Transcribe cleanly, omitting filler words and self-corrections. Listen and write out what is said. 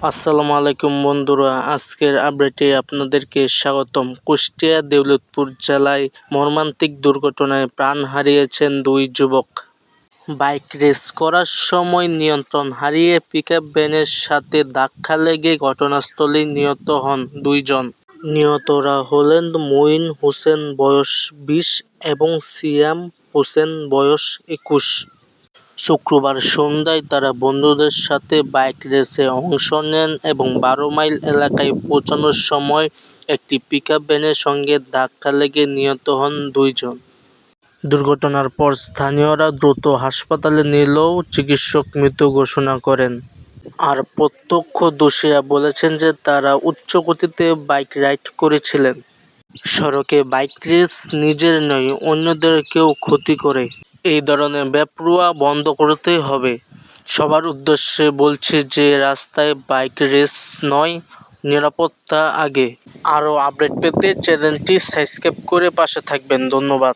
আসসালামু আলাইকুম বন্ধুরা, আজকের আপডেটে আপনাদেরকে স্বাগতম। কুষ্টিয়া দেউলতপুর জেলায় মর্মান্তিক দুর্ঘটনায় প্রাণ হারিয়েছেন দুই যুবক। বাইক রেস করার সময় নিয়ন্ত্রণ হারিয়ে পিকআপ ভ্যানের সাথে ধাক্কা লেগে ঘটনাস্থলেই নিহত হন দুইজন। নিহতরা হলেন মঈন হোসেন বয়স 20 এবং সিয়াম হোসেন বয়স 21। শুক্রবার সন্ধ্যায় তারা বন্ধুদের সাথে বাইক রেসে অংশ নেন এবং 12 মাইল এলাকায় পৌঁছানোর সময় একটি পিকআপ ভ্যানের সঙ্গে ধাক্কা লেগে নিহত হন দুইজন। দুর্ঘটনার পর স্থানীয়রা দ্রুত হাসপাতালে নিলেও চিকিৎসক মৃত ঘোষণা করেন। আর প্রত্যক্ষদর্শীরা বলেছেন যে তারা উচ্চ গতিতে বাইক রাইড করছিলেন। সড়কে বাইক রেস নিজের নয়, অন্যদেরকেও ক্ষতি করে। এই ধরনের বেপরোয়া বন্ধ করতে হবে। সবার উদ্দেশ্যে বলছি যে রাস্তায় বাইক রেস নয়, নিরাপত্তা আগে। আরও আপডেট পেতে চ্যানেলটি সাবস্ক্রাইব করে পাশে থাকবেন। ধন্যবাদ।